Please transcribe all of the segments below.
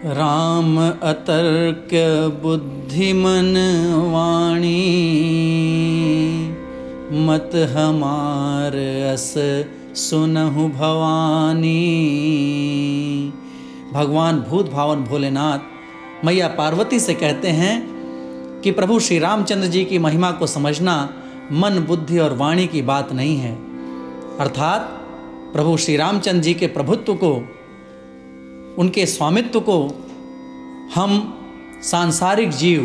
राम अतर्क बुद्धिमन वाणी, मत हमार अस सुनहु भवानी। भगवान भूत भावन भोलेनाथ मैया पार्वती से कहते हैं कि प्रभु श्री रामचंद्र जी की महिमा को समझना मन, बुद्धि और वाणी की बात नहीं है। अर्थात प्रभु श्री रामचंद्र जी के प्रभुत्व को, उनके स्वामित्व को हम सांसारिक जीव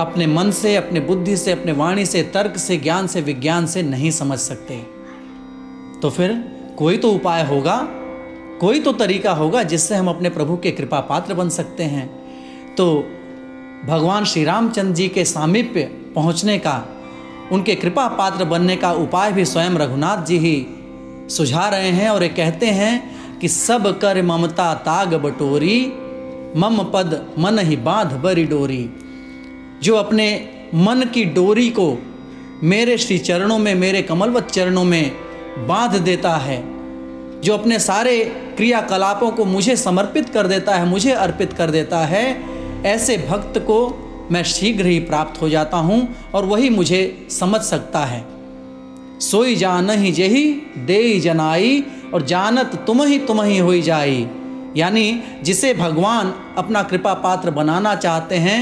अपने मन से, अपने बुद्धि से, अपने वाणी से, तर्क से, ज्ञान से, विज्ञान से नहीं समझ सकते। तो फिर कोई तो उपाय होगा, कोई तो तरीका होगा जिससे हम अपने प्रभु के कृपा पात्र बन सकते हैं। तो भगवान श्री रामचंद्र जी के सामीप्य पहुँचने का, उनके कृपा पात्र बनने का उपाय भी स्वयं रघुनाथ जी ही सुझा रहे हैं। और ये कहते हैं कि सब कर ममता ताग बटोरी, मम पद मन ही बांध बरी डोरी। जो अपने मन की डोरी को मेरे श्री चरणों में, मेरे कमलवत चरणों में बांध देता है, जो अपने सारे क्रियाकलापों को मुझे समर्पित कर देता है, मुझे अर्पित कर देता है, ऐसे भक्त को मैं शीघ्र ही प्राप्त हो जाता हूँ और वही मुझे समझ सकता है। सोई जानहि जेहि देई जनाई, और जानत तुम ही होई जाई। यानी जिसे भगवान अपना कृपा पात्र बनाना चाहते हैं,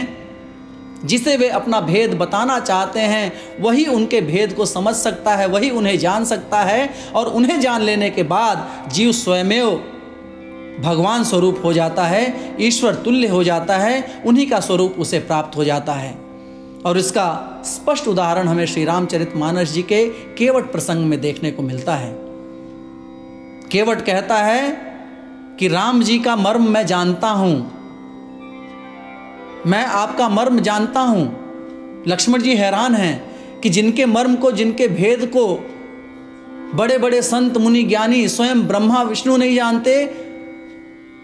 जिसे वे अपना भेद बताना चाहते हैं, वही उनके भेद को समझ सकता है, वही उन्हें जान सकता है। और उन्हें जान लेने के बाद जीव स्वयमेव भगवान स्वरूप हो जाता है, ईश्वर तुल्य हो जाता है, उन्हीं का स्वरूप उसे प्राप्त हो जाता है। और इसका स्पष्ट उदाहरण हमें श्री रामचरितमानस जी के केवट प्रसंग में देखने को मिलता है। केवट कहता है कि राम जी का मर्म मैं जानता हूं, मैं आपका मर्म जानता हूं। लक्ष्मण जी हैरान हैं कि जिनके मर्म को, जिनके भेद को बड़े बड़े संत मुनि ज्ञानी स्वयं ब्रह्मा विष्णु नहीं जानते,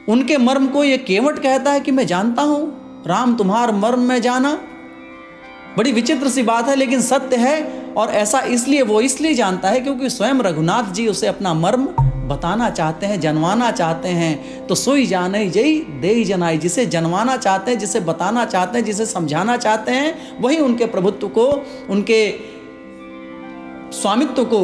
उनके मर्म को ये केवट कहता है कि मैं जानता हूं, राम तुम्हार मर्म मैं जाना। बड़ी विचित्र सी बात है, लेकिन सत्य है। और ऐसा इसलिए वो इसलिए जानता है क्योंकि स्वयं रघुनाथ जी उसे अपना मर्म बताना चाहते हैं, जनवाना चाहते हैं। तो सोई जानहि जई देई जनाई, जिसे जनवाना चाहते हैं, जिसे बताना चाहते हैं, जिसे समझाना चाहते हैं, वही उनके प्रभुत्व को, उनके स्वामित्व को,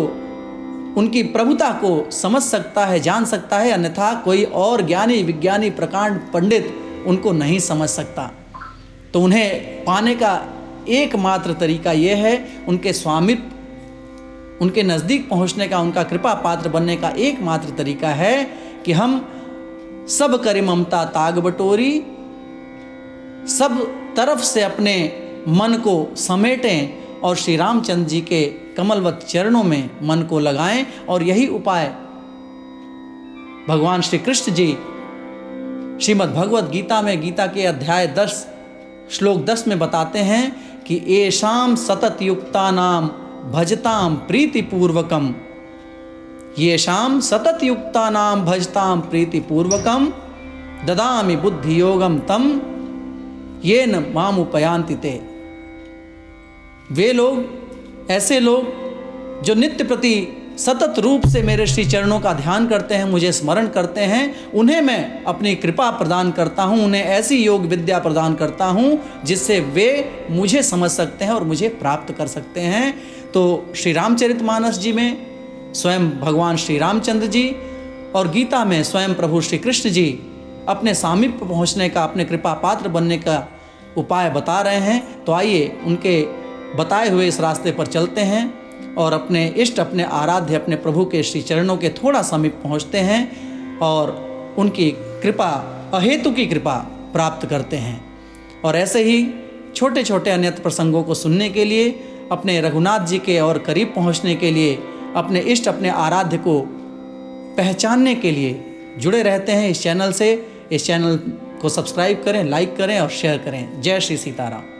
उनकी प्रभुता को समझ सकता है, जान सकता है। अन्यथा कोई और ज्ञानी, विज्ञानी, प्रकांड पंडित उनको नहीं समझ सकता। तो उन्हें पाने का एकमात्र तरीका यह है, उनके स्वामित्व, उनके नज़दीक पहुंचने का, उनका कृपा पात्र बनने का एकमात्र तरीका है कि हम सब करे ममता ताग बटोरी, सब तरफ से अपने मन को समेटें और श्री रामचंद्र जी के कमलवत चरणों में मन को लगाएं। और यही उपाय भगवान श्री कृष्ण जी श्रीमद् भगवद गीता में, गीता के अध्याय 10 श्लोक 10 में बताते हैं कि येषाम सतत युक्तानाम भजताम प्रीतिपूर्वकम, येषाम सतत युक्तानाम भजताम प्रीतिपूर्वकम ददामि बुद्धि योगम तम येन मामुपयान्ति ते। वे लोग, ऐसे लोग जो नित्य प्रति सतत रूप से मेरे श्री चरणों का ध्यान करते हैं, मुझे स्मरण करते हैं, उन्हें मैं अपनी कृपा प्रदान करता हूँ, उन्हें ऐसी योग विद्या प्रदान करता हूँ जिससे वे मुझे समझ सकते हैं और मुझे प्राप्त कर सकते हैं। तो श्री रामचरितमानस जी में स्वयं भगवान श्री रामचंद्र जी और गीता में स्वयं प्रभु श्री कृष्ण जी अपने सामीप्य पहुँचने का, अपने कृपा पात्र बनने का उपाय बता रहे हैं। तो आइए उनके बताए हुए इस रास्ते पर चलते हैं और अपने इष्ट, अपने आराध्य, अपने प्रभु के श्री चरणों के थोड़ा समीप पहुँचते हैं और उनकी कृपा, अहेतु की कृपा प्राप्त करते हैं। और ऐसे ही छोटे छोटे अन्यत्र प्रसंगों को सुनने के लिए, अपने रघुनाथ जी के और करीब पहुँचने के लिए, अपने इष्ट, अपने आराध्य को पहचानने के लिए जुड़े रहते हैं इस चैनल से। इस चैनल को सब्सक्राइब करें, लाइक करें और शेयर करें। जय श्री सीताराम।